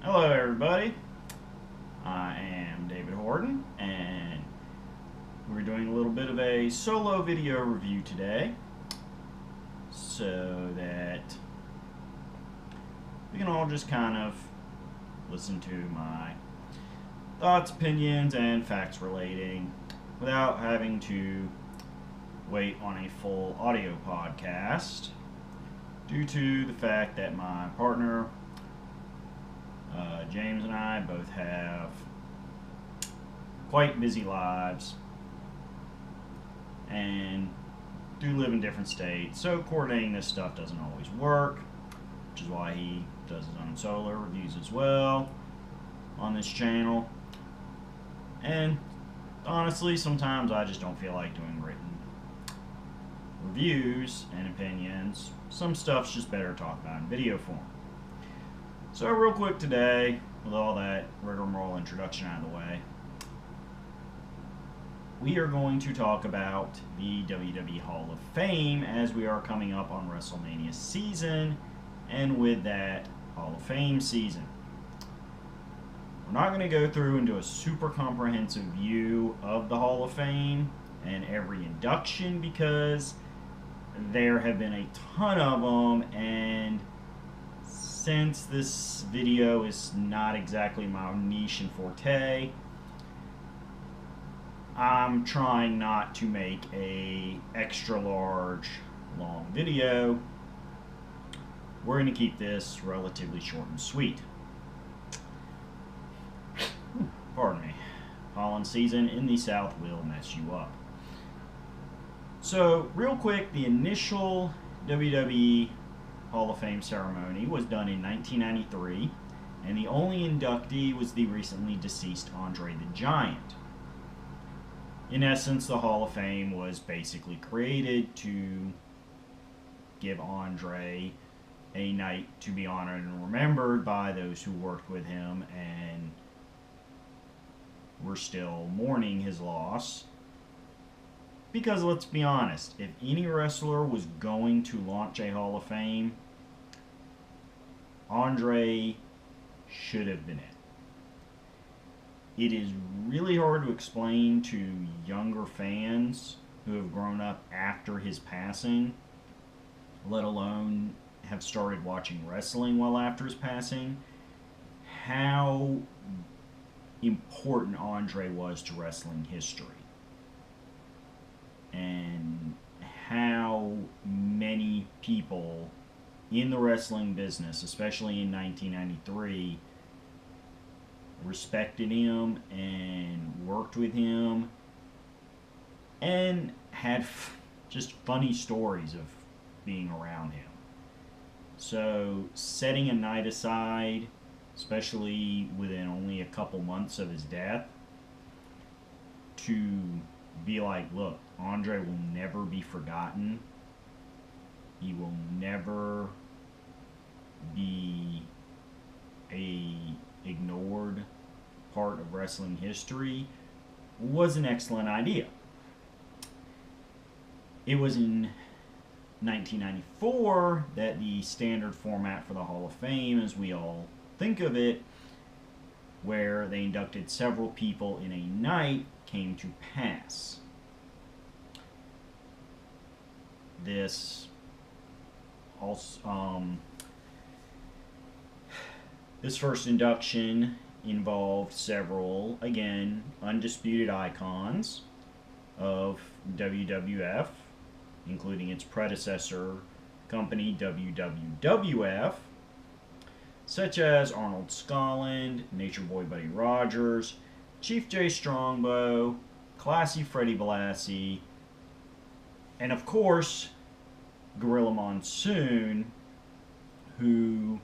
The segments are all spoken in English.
Hello, everybody. I am David Horton, and we're doing a little bit of a solo video review today so that we can all just kind of listen to my thoughts, opinions, and facts relating without having to wait on a full audio podcast due to the fact that my partner James and I both have quite busy lives and do live in different states, so coordinating this stuff doesn't always work, which is why he does his own solo reviews as well on this channel. And honestly, sometimes I just don't feel like doing written reviews and opinions. Some stuff's just better talked about in video form. So real quick today, with all that rigmarole introduction out of the way, we are going to talk about the WWE Hall of Fame as we are coming up on WrestleMania season, and with that, Hall of Fame season. We're not going to go through and do a super comprehensive view of the Hall of Fame and every induction because there have been a ton of them, and since this video is not exactly my niche and forte, I'm trying not to make a extra large long video. We're going to keep this relatively short and sweet. Pardon me. Pollen season in the South will mess you up. So, real quick, the initial WWE Hall of Fame ceremony was done in 1993, and the only inductee was the recently deceased Andre the Giant. In essence, the Hall of Fame was basically created to give Andre a night to be honored and remembered by those who worked with him and were still mourning his loss. Because let's be honest, if any wrestler was going to launch a Hall of Fame, Andre should have been it. It is really hard to explain to younger fans who have grown up after his passing, let alone have started watching wrestling well after his passing, how important Andre was to wrestling history. And how many people in the wrestling business, especially in 1993, respected him and worked with him and had just funny stories of being around him. So setting a night aside, especially within only a couple months of his death, to be like, look, Andre will never be forgotten. He will never be a ignored part of wrestling history, was an excellent idea. It was in 1994 that the standard format for the Hall of Fame, as we all think of it, where they inducted several people in a night, came to pass. This first induction involved several, again, undisputed icons of WWF, including its predecessor company, WWF, such as Arnold Scotland, Nature Boy Buddy Rogers, Chief Jay Strongbow, Classy Freddie Blassie, and of course, Gorilla Monsoon, who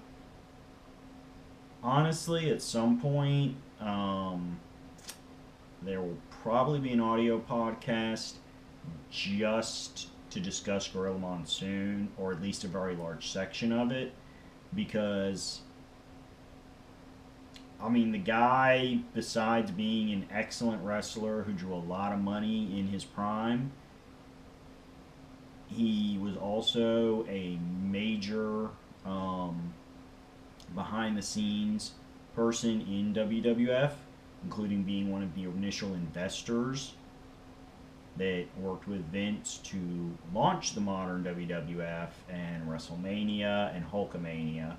honestly, at some point, there will probably be an audio podcast just to discuss Gorilla Monsoon, or at least a very large section of it, because I mean, the guy, besides being an excellent wrestler who drew a lot of money in his prime, he was also a major behind the scenes person in WWF, including being one of the initial investors that worked with Vince to launch the modern WWF and WrestleMania and Hulkamania,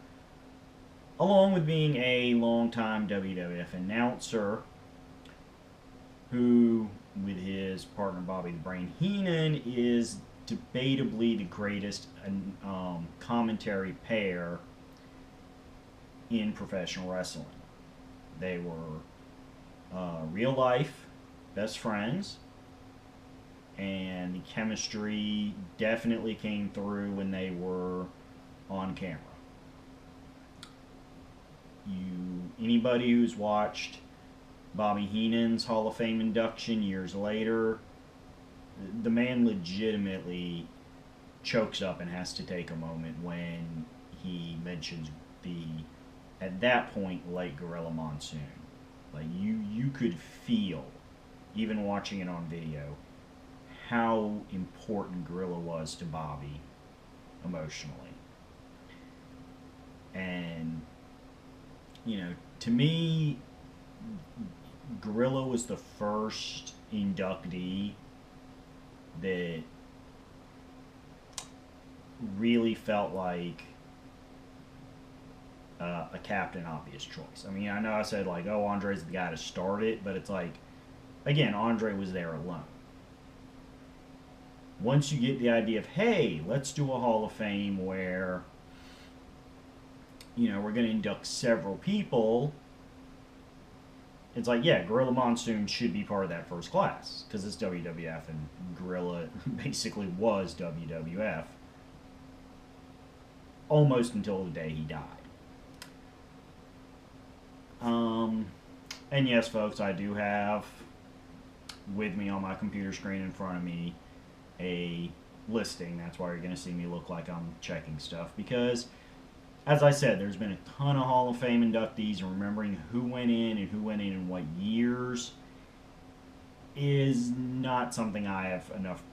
along with being a longtime WWF announcer who, with his partner Bobby the Brain Heenan, is debatably the greatest commentary pair in professional wrestling. They were real life best friends, and the chemistry definitely came through when they were on camera. Anybody who's watched Bobby Heenan's Hall of Fame induction years later, the man legitimately chokes up and has to take a moment when he mentions the, at that point, late Gorilla Monsoon. Like, you could feel, even watching it on video, how important Gorilla was to Bobby emotionally. And, you know, to me, Gorilla was the first inductee that really felt like a Captain Obvious choice. I mean, I know I said, like, oh, Andre's the guy to start it, but it's like, again, Andre was there alone. Once you get the idea of, hey, let's do a Hall of Fame where, you know, we're going to induct several people, it's like, yeah, Gorilla Monsoon should be part of that first class, because it's WWF, and Gorilla basically was WWF almost until the day he died. And yes, folks, I do have with me on my computer screen in front of me a listing. That's why you're going to see me look like I'm checking stuff, because as I said, there's been a ton of Hall of Fame inductees, and remembering who went in what years is not something I have enough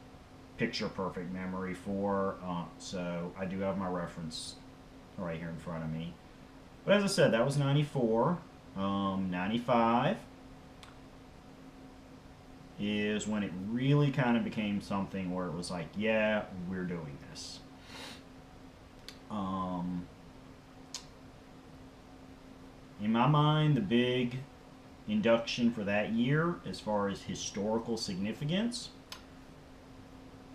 picture-perfect memory for, so I do have my reference right here in front of me. But as I said, that was 94. 95 is when it really kind of became something where it was like, yeah, we're doing this. In my mind, the big induction for that year, as far as historical significance,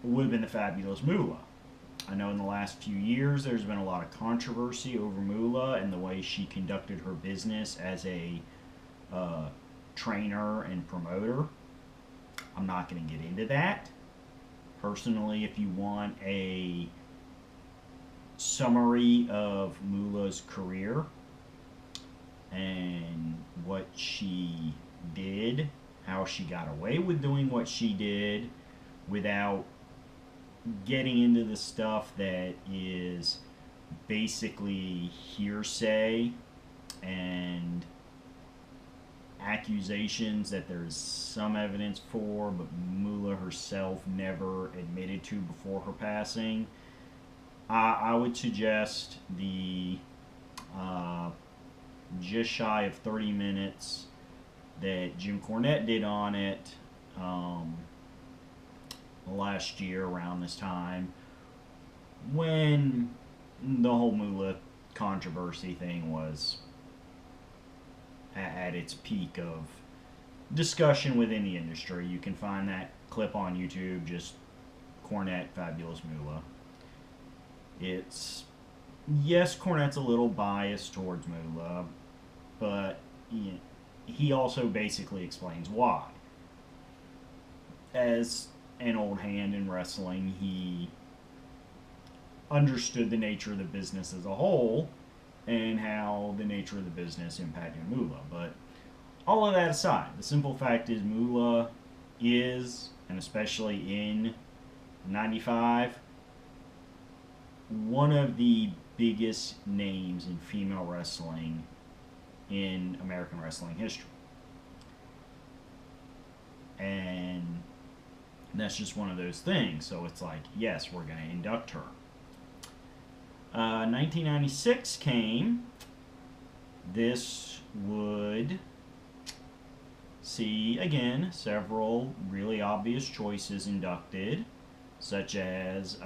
would have been the Fabulous Moolah. I know in the last few years there's been a lot of controversy over Moolah and the way she conducted her business as a trainer and promoter. I'm not going to get into that. Personally, if you want a summary of Moolah's career and what she did, how she got away with doing what she did without getting into the stuff that is basically hearsay and accusations that there's some evidence for, but Moolah herself never admitted to before her passing, I would suggest the just shy of 30 minutes that Jim Cornette did on it last year around this time, when the whole Moolah controversy thing was at its peak of discussion within the industry. You can find that clip on YouTube, just Cornette Fabulous Moolah. It's, yes, Cornette's a little biased towards Moolah, but he also basically explains why. As an old hand in wrestling, he understood the nature of the business as a whole and how the nature of the business impacted Moolah. But all of that aside, the simple fact is Moolah is, and especially in 95, one of the biggest names in female wrestling in American wrestling history. And that's just one of those things. So it's like, yes, we're going to induct her. 1996 came. This would see, again, several really obvious choices inducted, such as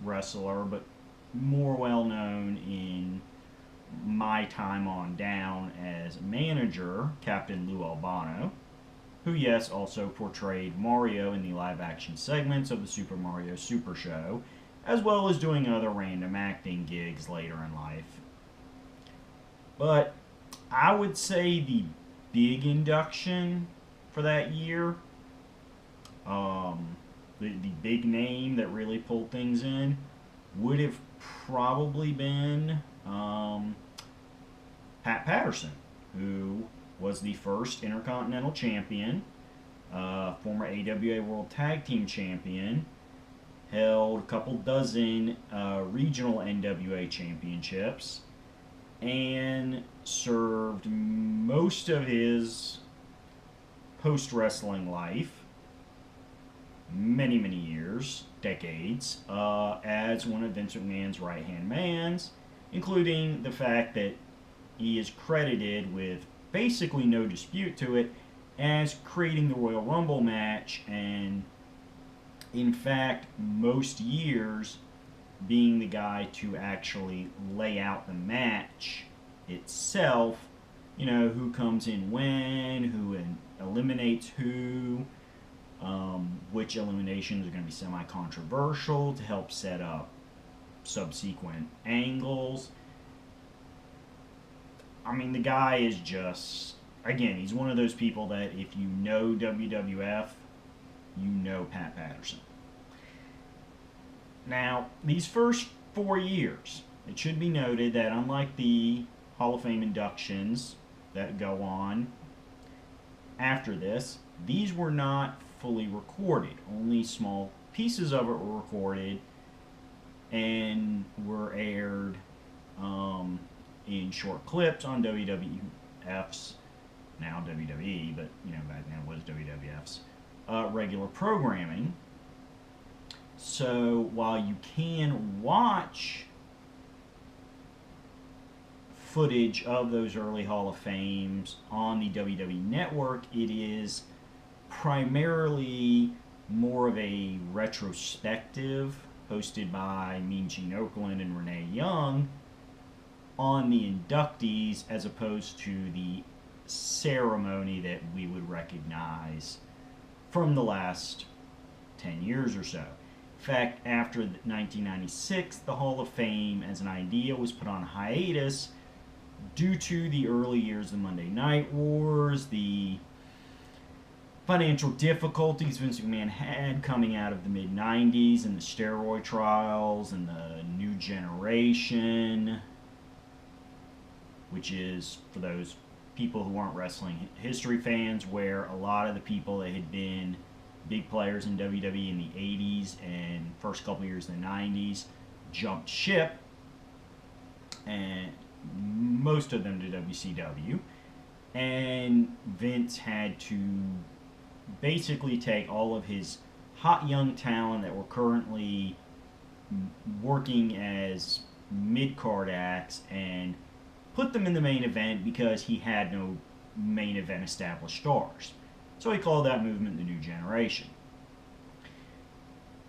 wrestler, but more well known in my time on down as manager, Captain Lou Albano, who, yes, also portrayed Mario in the live-action segments of the Super Mario Super Show, as well as doing other random acting gigs later in life. But I would say the big induction for that year, the big name that really pulled things in, would have probably been Pat Patterson, who was the first Intercontinental Champion, former AWA World Tag Team Champion, held a couple dozen regional NWA championships, and served most of his post-wrestling life, many, many years, decades, as one of Vince McMahon's right-hand mans, including the fact that he is credited with basically no dispute to it as creating the Royal Rumble match, and in fact most years being the guy to actually lay out the match itself, who comes in when, who eliminates who, which eliminations are going to be semi-controversial to help set up subsequent angles. I mean, the guy is just, again, he's one of those people that if you know WWF, you know Pat Patterson. Now, these first 4 years, it should be noted that unlike the Hall of Fame inductions that go on after this, these were not fully recorded. Only small pieces of it were recorded and were aired in short clips on WWF's, now WWE, but back then it was WWF's regular programming. So while you can watch footage of those early Hall of Fames on the WWE Network, it is primarily more of a retrospective hosted by Mean Gene Okerlund and Renee Young on the inductees, as opposed to the ceremony that we would recognize from the last 10 years or so. In fact, after 1996, the Hall of Fame as an idea was put on hiatus due to the early years of Monday Night Wars, the financial difficulties Vince McMahon had coming out of the mid-90s and the steroid trials and the new generation, which is, for those people who aren't wrestling history fans, where a lot of the people that had been big players in WWE in the 80s and first couple years in the 90s jumped ship, and most of them to WCW, and Vince had to basically take all of his hot young talent that were currently working as mid-card acts and put them in the main event because he had no main event established stars. So he called that movement the New Generation.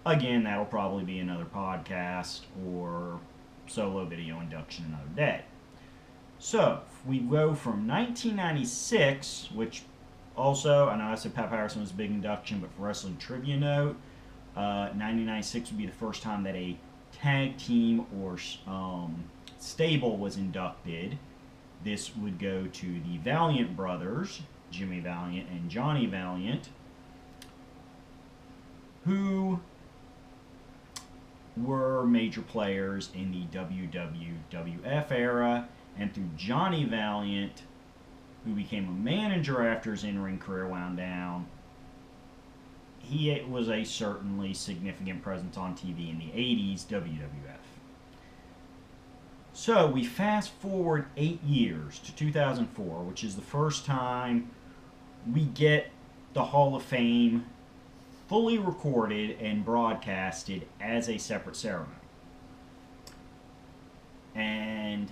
Again, that'll probably be another podcast or solo video induction another day. So, if we go from 1996, which also, I know I said Pat Patterson was a big induction, but for wrestling trivia note, 1996 would be the first time that a tag team or stable was inducted. This would go to the Valiant brothers, Jimmy Valiant and Johnny Valiant, who were major players in the WWF era, and through Johnny Valiant, who became a manager after his in-ring career wound down, he was a certainly significant presence on TV in the 80s WWF. So we fast forward 8 years to 2004, which is the first time we get the Hall of Fame fully recorded and broadcasted as a separate ceremony. And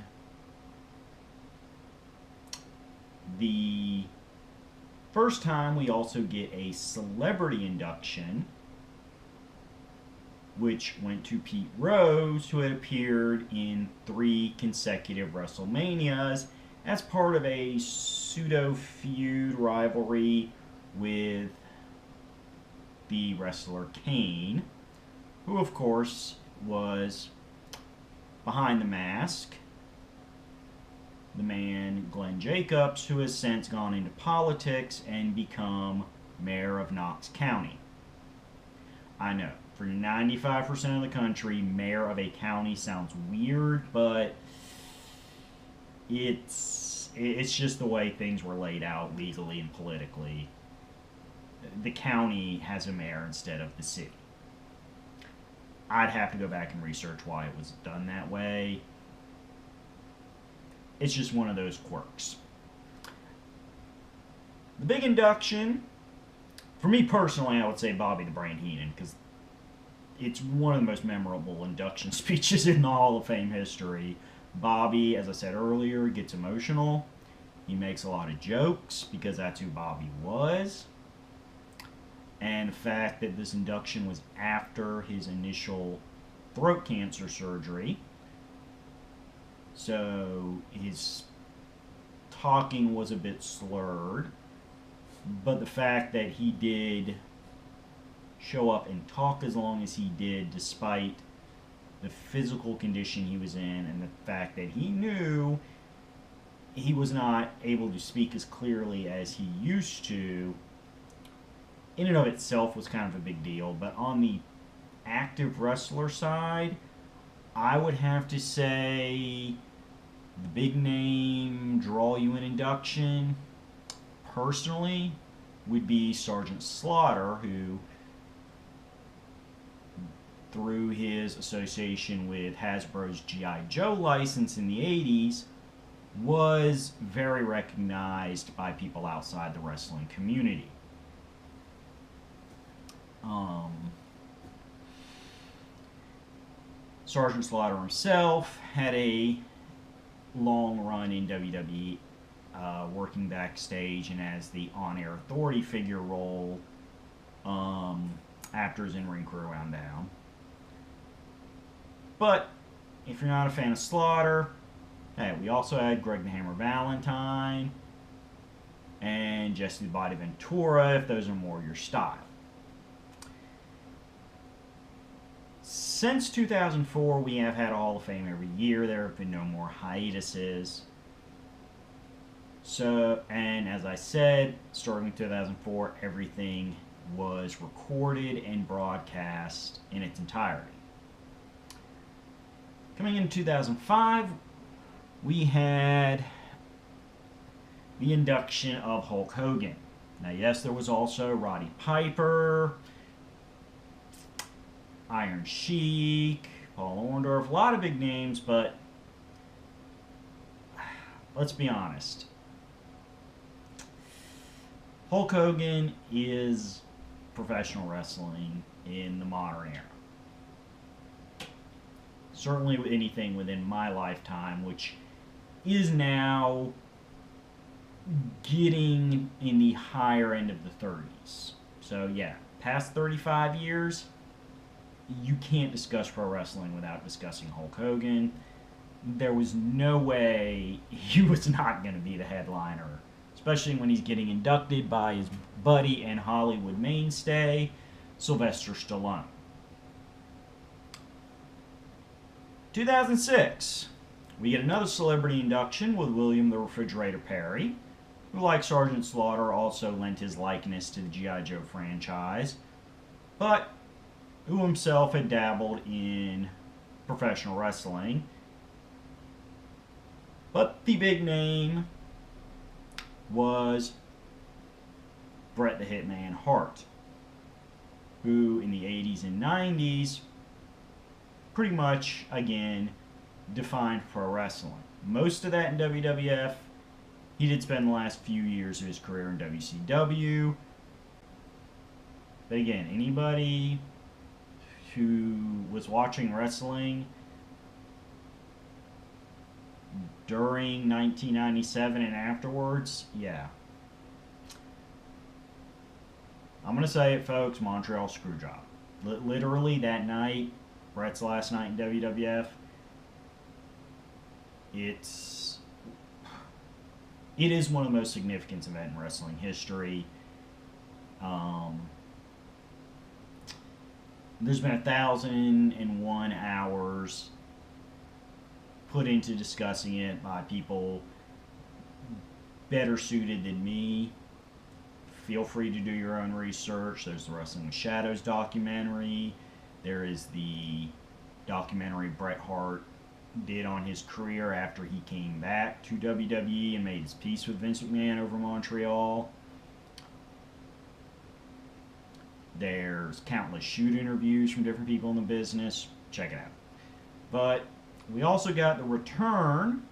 the first time we also get a celebrity induction, which went to Pete Rose, who had appeared in 3 consecutive WrestleManias as part of a pseudo feud rivalry with the wrestler Kane, who of course was behind the mask the man Glenn Jacobs, who has since gone into politics and become mayor of Knox County. I know, for 95% of the country, mayor of a county sounds weird, but it's just the way things were laid out legally and politically. The county has a mayor instead of the city. I'd have to go back and research why it was done that way. It's just one of those quirks. The big induction, for me personally, I would say Bobby the Brain Heenan, because it's one of the most memorable induction speeches in the Hall of Fame history. Bobby, as I said earlier, gets emotional. He makes a lot of jokes because that's who Bobby was. And the fact that this induction was after his initial throat cancer surgery, so his talking was a bit slurred, but the fact that he did show up and talk as long as he did despite the physical condition he was in, and the fact that he knew he was not able to speak as clearly as he used to, in and of itself was kind of a big deal. But on the active wrestler side, I would have to say the big name draw you in induction, personally, would be Sergeant Slaughter, who, through his association with Hasbro's G.I. Joe license in the 80s, was very recognized by people outside the wrestling community. Sergeant Slaughter himself had a long run in WWE, working backstage and as the on-air authority figure role after his in-ring career wound down. But if you're not a fan of Slaughter, hey, we also had Greg the Hammer Valentine and Jesse the Body Ventura, if those are more your style. Since 2004, we have had a Hall of Fame every year. There have been no more hiatuses. So, and as I said, starting in 2004, everything was recorded and broadcast in its entirety. Coming in 2005, we had the induction of Hulk Hogan. Now, yes, there was also Roddy Piper, Iron Sheik, Paul Orndorff, a lot of big names, but let's be honest. Hulk Hogan is professional wrestling in the modern era. Certainly anything within my lifetime, which is now getting in the higher end of the 30s. So yeah, past 35 years, you can't discuss pro wrestling without discussing Hulk Hogan. There was no way he was not going to be the headliner, especially when he's getting inducted by his buddy and Hollywood mainstay, Sylvester Stallone. 2006, we get another celebrity induction with William the Refrigerator Perry, who, like Sergeant Slaughter, also lent his likeness to the G.I. Joe franchise, but who himself had dabbled in professional wrestling. But the big name was Bret the Hitman Hart, who in the 80s and 90s pretty much, again, defined pro wrestling. Most of that in WWF. He did spend the last few years of his career in WCW. But again, anybody who was watching wrestling during 1997 and afterwards, yeah. I'm going to say it, folks, Montreal Screwjob. Literally that night, Bret's last night in WWF, it is one of the most significant events in wrestling history. There's been 1,001 hours put into discussing it by people better suited than me. Feel free to do your own research. There's the Wrestling with Shadows documentary. There is the documentary Bret Hart did on his career after he came back to WWE and made his peace with Vince McMahon over Montreal. There's countless shoot interviews from different people in the business. Check it out. But we also got the return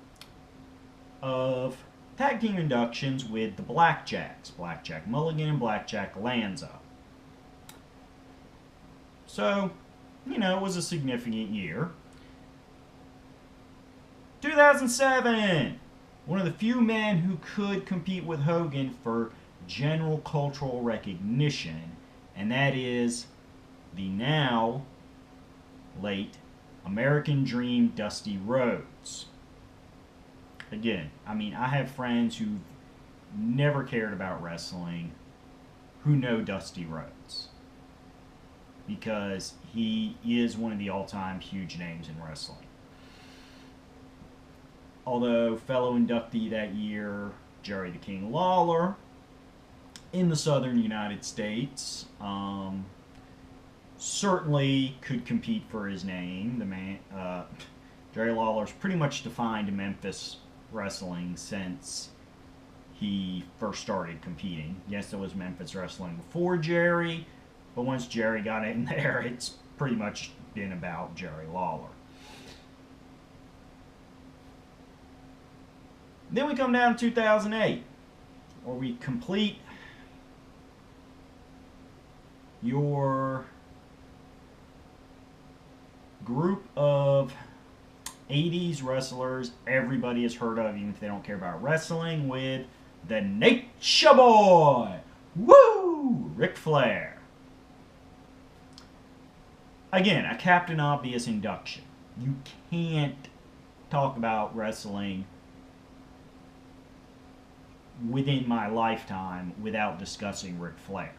of tag team inductions with the Blackjacks. Blackjack Mulligan and Blackjack Lanza. So, you know, it was a significant year. 2007! One of the few men who could compete with Hogan for general cultural recognition, and that is the now late American Dream Dusty Rhodes. Again, I mean, I have friends who've never cared about wrestling who know Dusty Rhodes because he is one of the all-time huge names in wrestling. Although fellow inductee that year, Jerry the King Lawler, in the southern United States, certainly could compete for his name. The man, Jerry Lawler's pretty much defined Memphis wrestling since he first started competing. Yes, there was Memphis wrestling before Jerry, but once Jerry got in there, it's pretty much been about Jerry Lawler. Then we come down to 2008, where we complete your group of 80s wrestlers everybody has heard of, even if they don't care about wrestling, with the Nature Boy! Woo! Ric Flair. Again, a Captain Obvious induction. You can't talk about wrestling within my lifetime without discussing Ric Flair.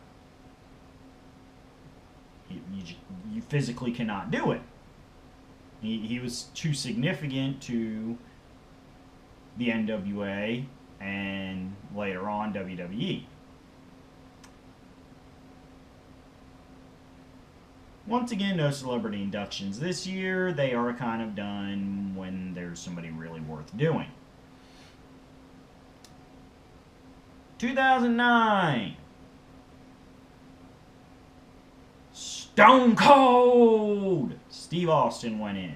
You physically cannot do it. He was too significant to the NWA and later on WWE. Once again, no celebrity inductions this year. They are kind of done when there's somebody really worth doing. 2009. Stone Cold! Steve Austin went in.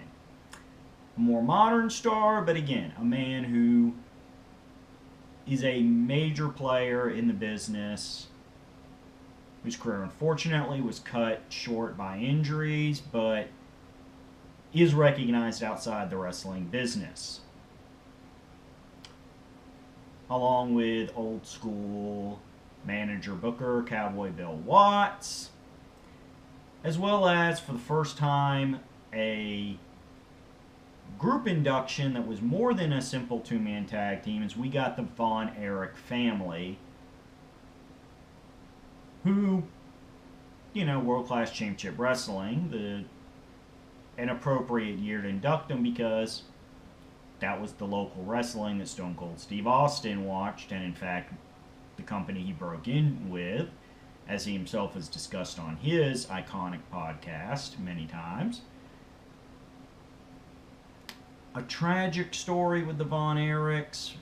A more modern star, but again, a man who is a major player in the business, whose career unfortunately was cut short by injuries, but is recognized outside the wrestling business. Along with old school manager booker Cowboy Bill Watts, as well as, for the first time, a group induction that was more than a simple two-man tag team, as we got the Von Erich family, who, you know, World-Class Championship Wrestling, an appropriate year to induct them because that was the local wrestling that Stone Cold Steve Austin watched, and in fact, the company he broke in with, as he himself has discussed on his iconic podcast many times. A tragic story with the Von Erichs,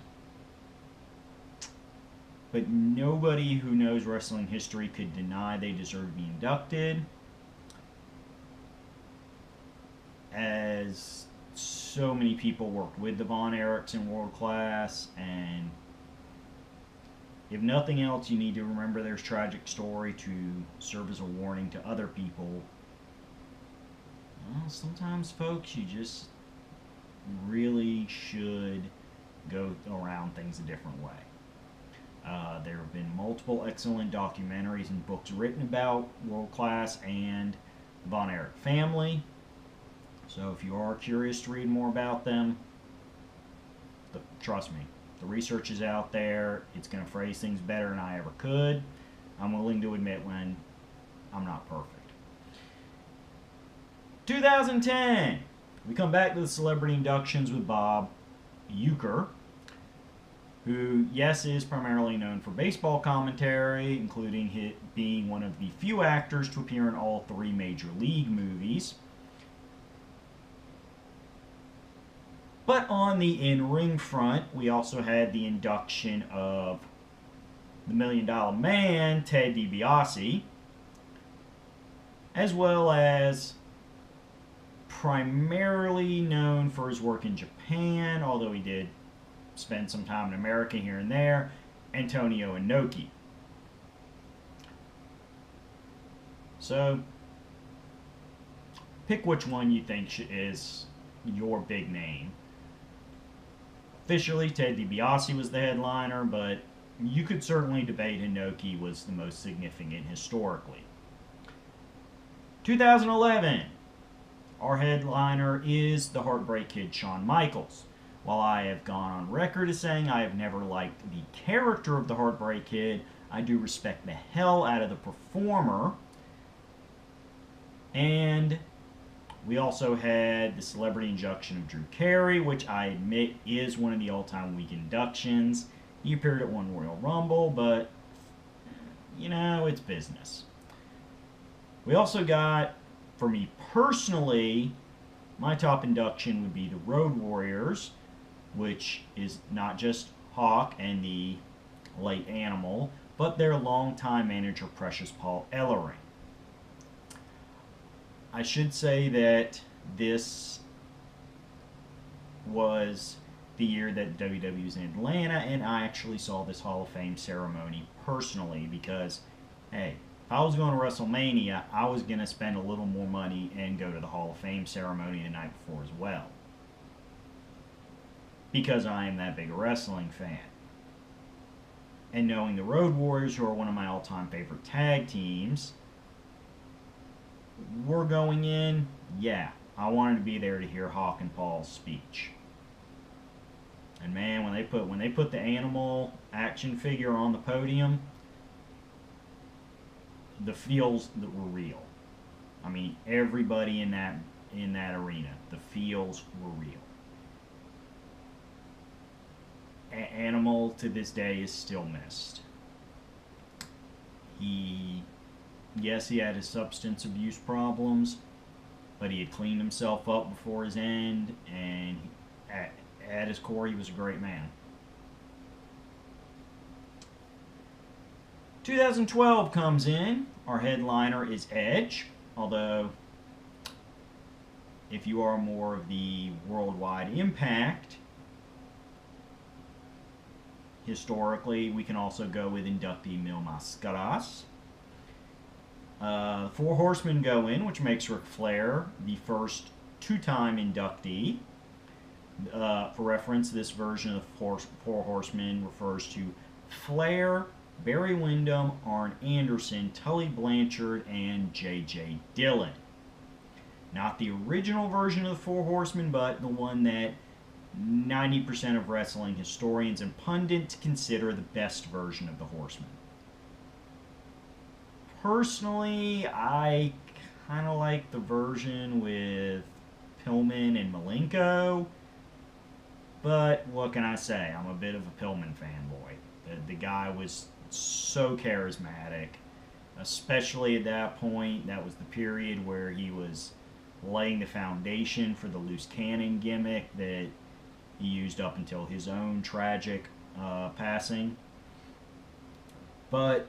but nobody who knows wrestling history could deny they deserve to be inducted, as so many people worked with the Von Erichs in World Class, and if nothing else, you need to remember their tragic story to serve as a warning to other people. Well, sometimes, folks, you just really should go around things a different way. There have been multiple excellent documentaries and books written about World Class and the Von Erich family. So if you are curious to read more about them, trust me, the research is out there. It's going to phrase things better than I ever could. I'm willing to admit when I'm not perfect. 2010, we come back to the celebrity inductions with Bob Uecker, who, yes, is primarily known for baseball commentary, including being one of the few actors to appear in all 3 major league movies. But on the in-ring front, we also had the induction of the $1 Million Man, Ted DiBiase, as well as primarily known for his work in Japan, although he did spend some time in America here and there, Antonio Inoki. So, pick which one you think is your big name. Officially, Ted DiBiase was the headliner, but you could certainly debate Inoki was the most significant historically. 2011, our headliner is the Heartbreak Kid Shawn Michaels. While I have gone on record as saying I have never liked the character of the Heartbreak Kid, I do respect the hell out of the performer. And we also had the celebrity induction of Drew Carey, which I admit is one of the all-time weak inductions. He appeared at one Royal Rumble, but, you know, it's business. We also got, for me personally, my top induction would be the Road Warriors, which is not just Hawk and the late Animal, but their longtime manager, Precious Paul Ellering. I should say that this was the year that WWE was in Atlanta, and I actually saw this Hall of Fame ceremony personally because, hey, if I was going to WrestleMania, I was going to spend a little more money and go to the Hall of Fame ceremony the night before as well. Because I am that big a wrestling fan. And knowing the Road Warriors, who are one of my all-time favorite tag teams, we're going in, yeah, I wanted to be there to hear Hawk and Paul's speech. And man, when they put the Animal action figure on the podium, the feels that were real. I mean, everybody in that arena, the feels were real. Animal to this day is still missed. Yes, he had his substance abuse problems, but he had cleaned himself up before his end, and at his core, he was a great man. 2012 comes in. Our headliner is Edge, although if you are more of the worldwide Impact, historically, we can also go with inductee Mil Mascaras. 4 Horsemen go in, which makes Ric Flair the first 2-time inductee. For reference, this version of 4 Horsemen refers to Flair, Barry Windham, Arn Anderson, Tully Blanchard, and J.J. Dillon. Not the original version of the 4 Horsemen, but the one that 90% of wrestling historians and pundits consider the best version of the Horsemen. Personally, I kind of like the version with Pillman and Malenko, but what can I say? I'm a bit of a Pillman fanboy. The guy was so charismatic, especially at that point. That was the period where he was laying the foundation for the loose cannon gimmick that he used up until his own tragic passing. But,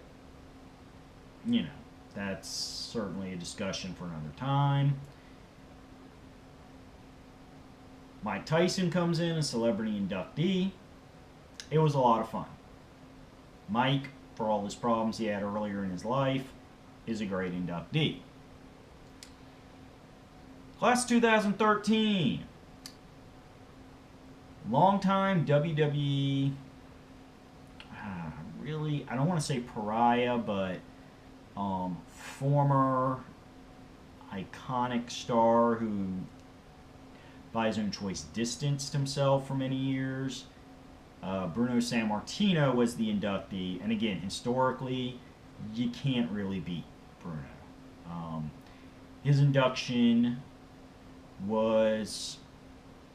you know, that's certainly a discussion for another time. Mike Tyson comes in as celebrity inductee. It was a lot of fun. Mike, for all his problems he had earlier in his life, is a great inductee. Class 2013. Longtime WWE, really, I don't want to say pariah, but former iconic star who, by his own choice, distanced himself for many years. Bruno Sammartino was the inductee, and again, historically, you can't really beat Bruno. Um, his induction was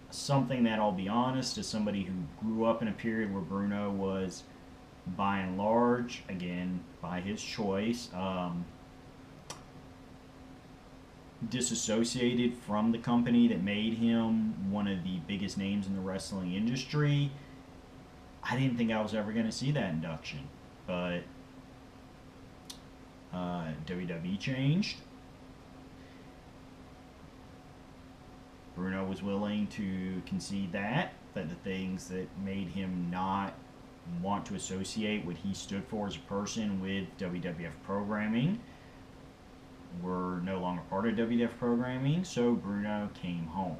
something that, I'll be honest, as somebody who grew up in a period where Bruno was, by and large, again, by his choice, disassociated from the company that made him one of the biggest names in the wrestling industry. I didn't think I was ever going to see that induction, but WWE changed. Bruno was willing to concede that the things that made him not want to associate what he stood for as a person with WWF programming were no longer part of WWF programming, so Bruno came home.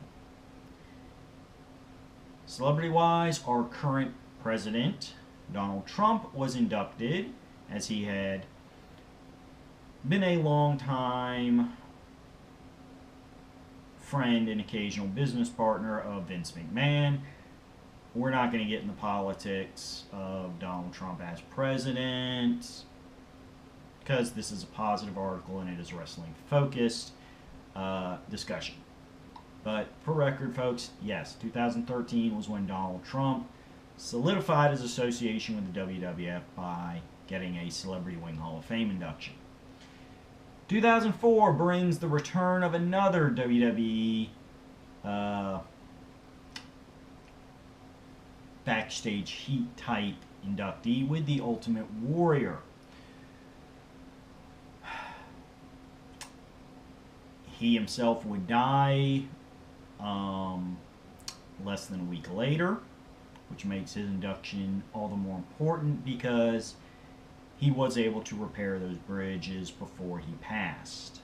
Celebrity-wise, our current president, Donald Trump, was inducted, as he had been a long-time friend and occasional business partner of Vince McMahon. We're not going to get in the politics of Donald Trump as president, because this is a positive article and it is wrestling focused discussion. But for record, folks, yes, 2013 was when Donald Trump solidified his association with the WWF by getting a Celebrity Wing Hall of Fame induction. 2004 brings the return of another WWE backstage heat type inductee with the Ultimate Warrior. He himself would die less than a week later, which makes his induction all the more important because he was able to repair those bridges before he passed.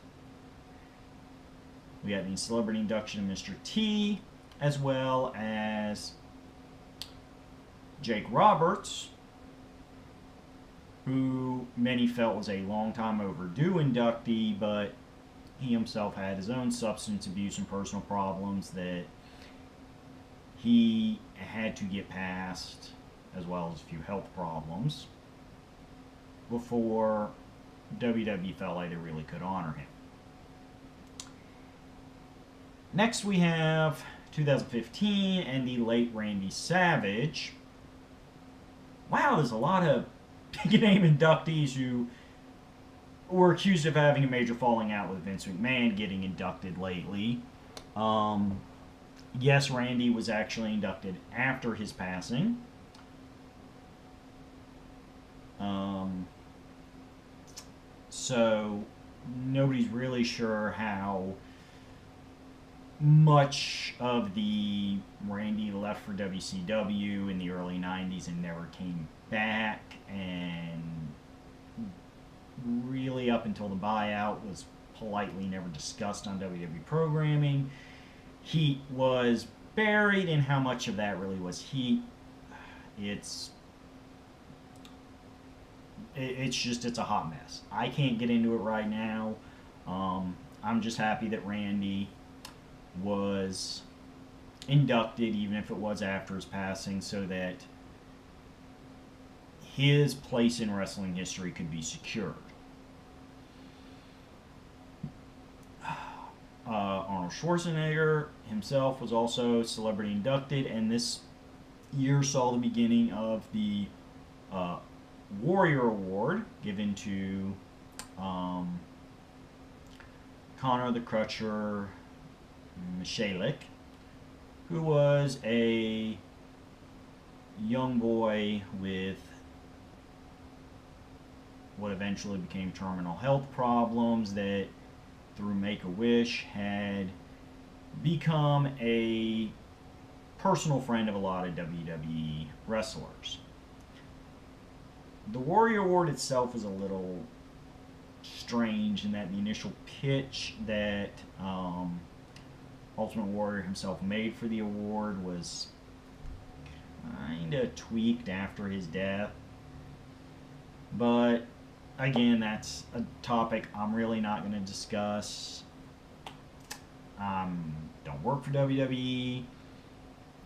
We had the celebrity induction of Mr. T, as well as Jake Roberts, who many felt was a long time overdue inductee, but he himself had his own substance abuse and personal problems that he had to get past, as well as a few health problems, before WWE felt like they really could honor him. Next we have 2015 and the late Randy Savage. Wow, there's a lot of big name inductees who were accused of having a major falling out with Vince McMahon getting inducted lately. Yes, Randy was actually inducted after his passing. So nobody's really sure how much of the Randy left for WCW in the early 90s and never came back, and really up until the buyout was politely never discussed on WWE programming. Heat was buried, and how much of that really was heat, it's a hot mess. I can't get into it right now. I'm just happy that Randy was inducted, even if it was after his passing, so that his place in wrestling history could be secured. Arnold Schwarzenegger himself was also celebrity inducted, and this year saw the beginning of the Warrior Award given to Connor the Crutcher Michalik, who was a young boy with what eventually became terminal health problems that, through Make-A-Wish, had become a personal friend of a lot of WWE wrestlers. The Warrior Award itself is a little strange in that the initial pitch that Ultimate Warrior himself made for the award was kind of tweaked after his death. But again, that's a topic I'm really not going to discuss. Don't work for WWE.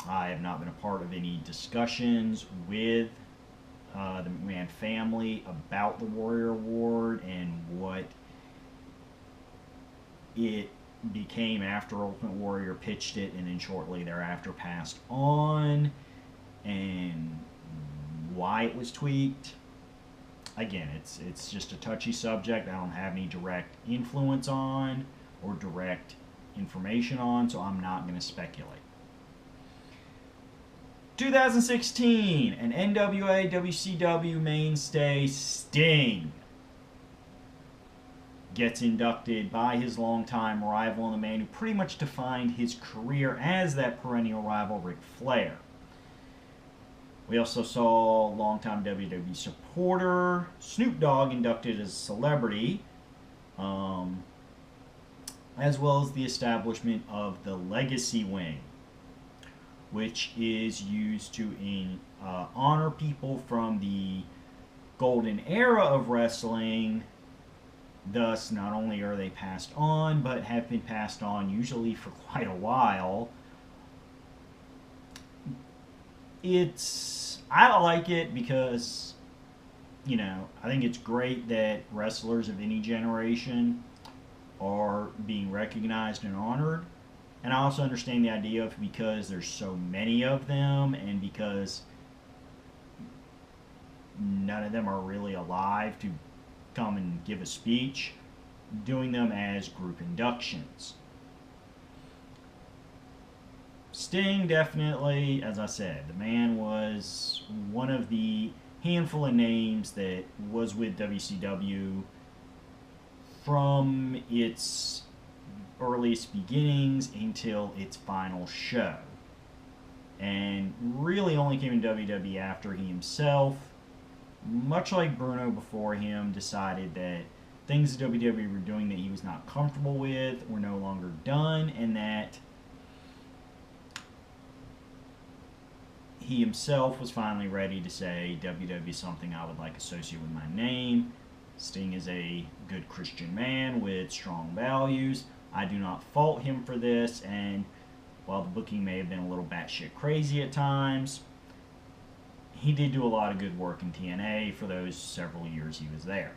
I have not been a part of any discussions with the McMahon family about the Warrior Award and what it became after Ultimate Warrior pitched it and then shortly thereafter passed on, and why it was tweaked. Again, it's just a touchy subject I don't have any direct influence on or direct information on, so I'm not going to speculate. 2016, an NWA WCW mainstay, Sting, gets inducted by his longtime rival and the man who pretty much defined his career as that perennial rival, Ric Flair. We also saw longtime WWE supporter Snoop Dogg inducted as a celebrity, as well as the establishment of the Legacy Wing, which is used to honor people from the golden era of wrestling. Thus, not only are they passed on, but have been passed on usually for quite a while. I like it because, I think it's great that wrestlers of any generation are being recognized and honored. And I also understand the idea of, because there's so many of them and because none of them are really alive to come and give a speech, doing them as group inductions. Sting, definitely, as I said, the man was one of the handful of names that was with WCW from its earliest beginnings until its final show, and really only came in WWE after he himself, much like Bruno before him, decided that things that WWE were doing that he was not comfortable with were no longer done, and that he himself was finally ready to say, WWE is something I would like associated with my name. Sting is a good Christian man with strong values. I do not fault him for this, and while the booking may have been a little batshit crazy at times, he did do a lot of good work in TNA for those several years he was there.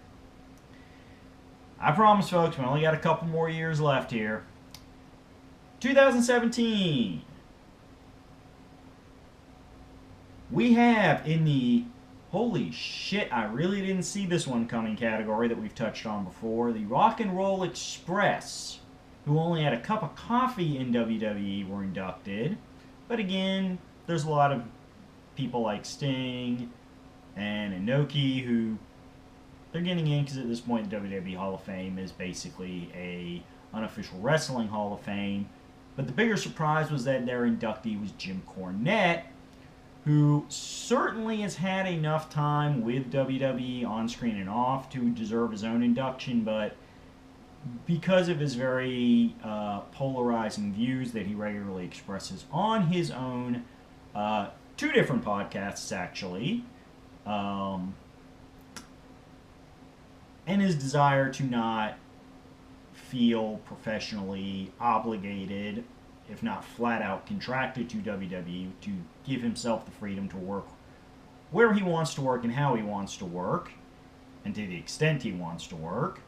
I promise, folks, we only got a couple more years left here. 2017. We have in the holy shit, I really didn't see this one coming category that we've touched on before, the Rock and Roll Express, who only had a cup of coffee in WWE, were inducted. But again, there's a lot of people like Sting and Inoki who they're getting in because at this point the WWE Hall of Fame is basically a unofficial wrestling Hall of Fame. But the bigger surprise was that their inductee was Jim Cornette, who certainly has had enough time with WWE on screen and off to deserve his own induction, but because of his very polarizing views that he regularly expresses on his own, two different podcasts actually, and his desire to not feel professionally obligated, if not flat out contracted to WWE, to give himself the freedom to work where he wants to work and how he wants to work, and to the extent he wants to work.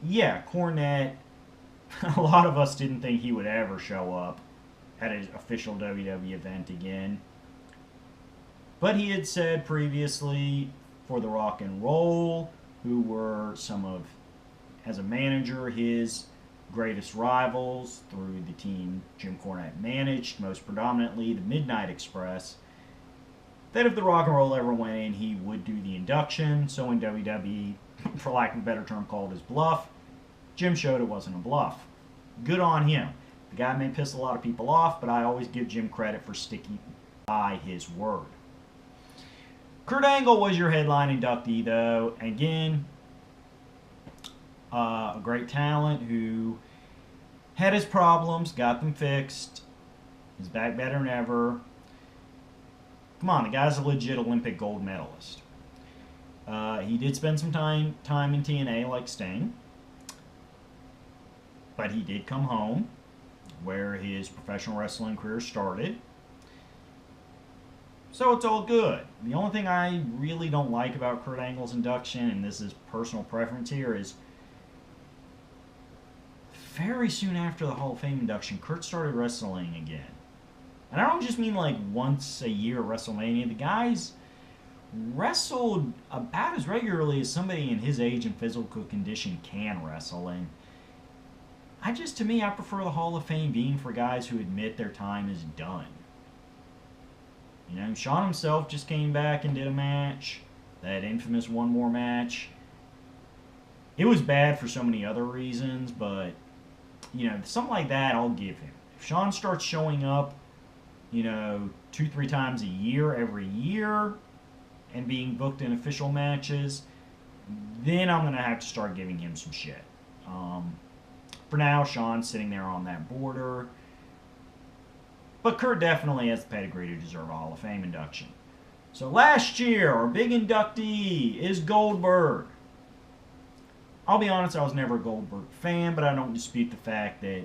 Yeah, Cornette, a lot of us didn't think he would ever show up at an official WWE event again. But he had said previously for the Rock and Roll, who were some of, as a manager, his greatest rivals through the team Jim Cornette managed, most predominantly the Midnight Express, that if the Rock and Roll ever went in, he would do the induction. So when WWE, for lack of a better term, called his bluff, Jim showed it wasn't a bluff. Good on him. The guy may piss a lot of people off, but I always give Jim credit for sticking by his word. Kurt Angle was your headline inductee, though. Again, a great talent who had his problems, got them fixed, is back better than ever. Come on, the guy's a legit Olympic gold medalist. He did spend some time in TNA like Sting, but he did come home where his professional wrestling career started. So it's all good. The only thing I really don't like about Kurt Angle's induction, and this is personal preference here, is very soon after the Hall of Fame induction, Kurt started wrestling again. And I don't just mean like once a year at WrestleMania. The guy's wrestled about as regularly as somebody in his age and physical condition can wrestle. And to me, I prefer the Hall of Fame being for guys who admit their time is done. You know, Shawn himself just came back and did a match, that infamous One More match. It was bad for so many other reasons, but, you know, something like that I'll give him. If Shawn starts showing up, you know, 2-3 times a year, every year, and being booked in official matches, then I'm going to have to start giving him some shit. For now, Shawn's sitting there on that border. But Kurt definitely has the pedigree to deserve a Hall of Fame induction. So last year, our big inductee is Goldberg. I'll be honest, I was never a Goldberg fan, but I don't dispute the fact that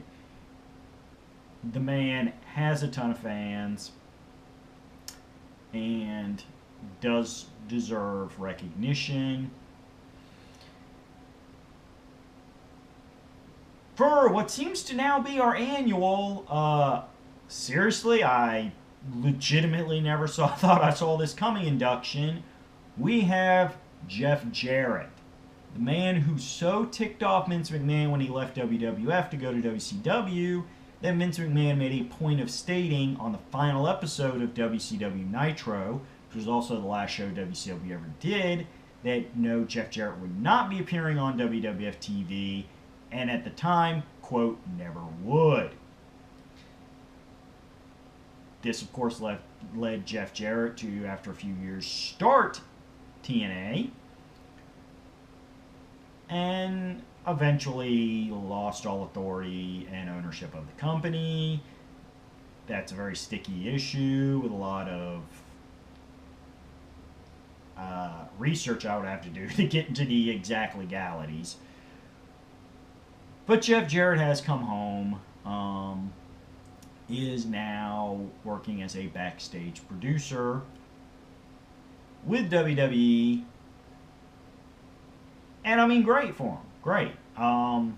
the man has a ton of fans and does deserve recognition for what seems to now be our annual, seriously, I legitimately never thought I saw this coming induction. We have Jeff Jarrett, the man who so ticked off Vince McMahon when he left WWF to go to WCW that Vince McMahon made a point of stating on the final episode of WCW Nitro, which was also the last show WCW ever did, that no, Jeff Jarrett would not be appearing on WWF TV, and at the time, quote, never would. This, of course, led Jeff Jarrett to, after a few years, start TNA, and eventually lost all authority and ownership of the company. That's a very sticky issue with a lot of research I would have to do to get into the exact legalities. But Jeff Jarrett has come home, is now working as a backstage producer with WWE. And I mean, great for him. Great. I'm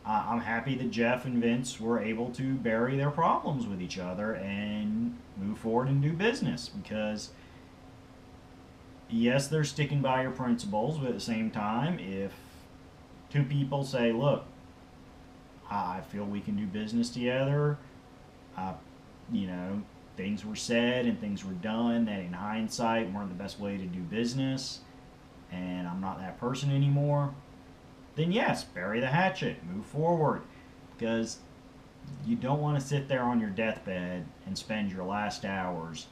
happy that Jeff and Vince were able to bury their problems with each other and move forward and do business. Because, yes, they're sticking by your principles, but at the same time, if two people say, look, I feel we can do business together, you know, things were said and things were done that in hindsight weren't the best way to do business, and I'm not that person anymore, then yes, bury the hatchet, move forward, because you don't want to sit there on your deathbed and spend your last hours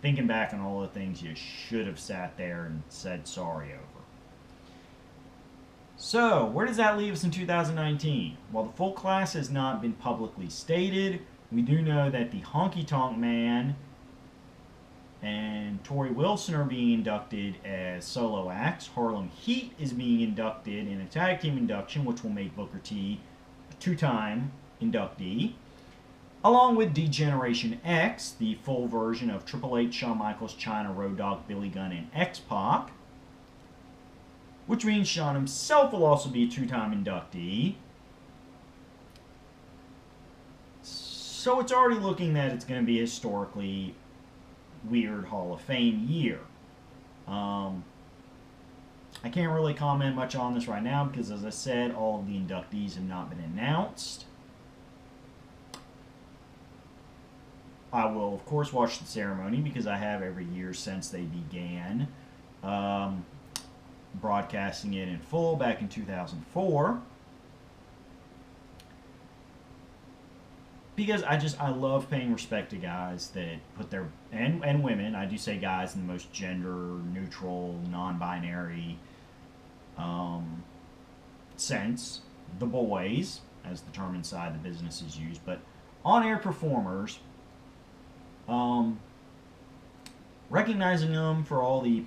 thinking back on all the things you should have sat there and said sorry over. So, where does that leave us in 2019? While the full class has not been publicly stated, we do know that the Honky Tonk Man and Tori Wilson are being inducted as solo acts. Harlem Heat is being inducted in a tag team induction, which will make Booker T a 2-time inductee. Along with D-Generation X, the full version of Triple H, Shawn Michaels, Chyna, Road Dogg, Billy Gunn, and X-Pac. Which means Shawn himself will also be a 2-time inductee. So it's already looking that it's going to be a historically weird Hall of Fame year. I can't really comment much on this right now because, as I said, all of the inductees have not been announced. I will, of course, watch the ceremony because I have every year since they began broadcasting it in full back in 2004. Because I love paying respect to guys that put their, and women, I do say guys in the most gender neutral, non-binary sense, the boys, as the term inside the business is used, but on-air performers Um, Recognizing them for all the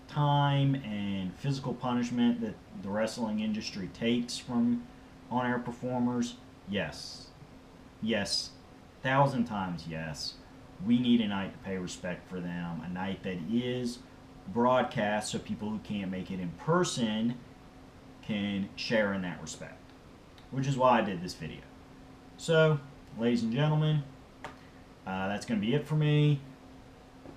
time and physical punishment that the wrestling industry takes from on-air performers, yes. Yes. 1,000 times yes. We need a night to pay respect for them, a night that is broadcast so people who can't make it in person can share in that respect, which is why I did this video. So, ladies and gentlemen, that's going to be it for me.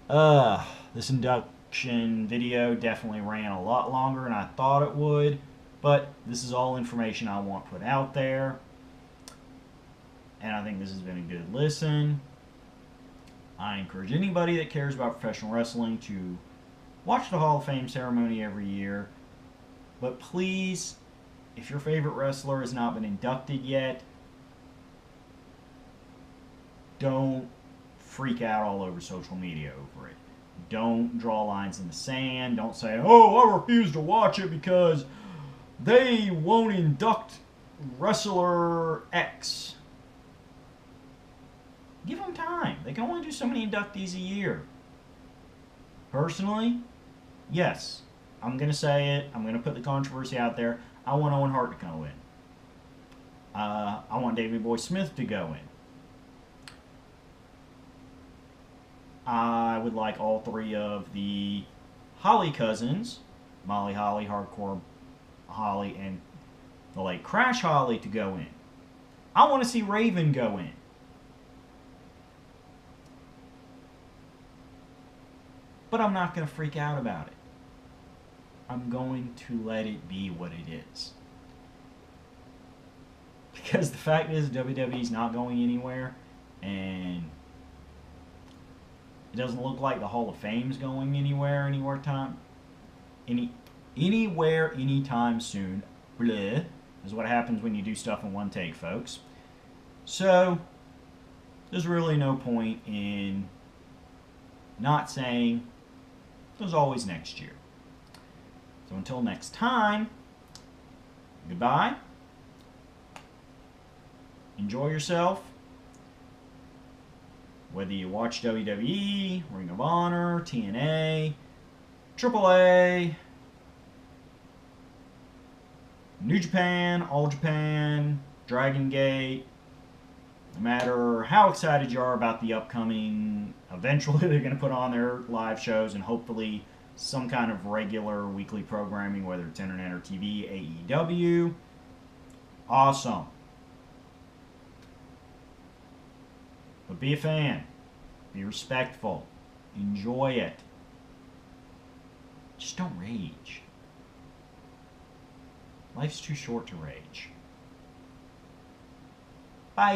This induction video definitely ran a lot longer than I thought it would, but this is all information I want put out there, and I think this has been a good listen. I encourage anybody that cares about professional wrestling to watch the Hall of Fame ceremony every year, but please, if your favorite wrestler has not been inducted yet, don't freak out all over social media over it. Don't draw lines in the sand. Don't say, oh, I refuse to watch it because they won't induct wrestler X. Give them time. They can only do so many inductees a year. Personally, yes. I'm going to say it. I'm going to put the controversy out there. I want Owen Hart to go in. I want Davey Boy Smith to go in. I would like all three of the Holly cousins, Molly Holly, Hardcore Holly, and the late Crash Holly, to go in. I want to see Raven go in. But I'm not going to freak out about it. I'm going to let it be what it is. Because the fact is, WWE's not going anywhere, and it doesn't look like the Hall of Fame's going anywhere anytime soon. Bleh, is what happens when you do stuff in one take, folks. So there's really no point in not saying there's always next year. So until next time, goodbye. Enjoy yourself. Whether you watch WWE, Ring of Honor, TNA, AAA, New Japan, All Japan, Dragon Gate, no matter how excited you are about the upcoming, eventually they're going to put on their live shows and hopefully some kind of regular weekly programming, whether it's internet or TV, AEW. Awesome. But be a fan. Be respectful. Enjoy it. Just don't rage. Life's too short to rage. Bye.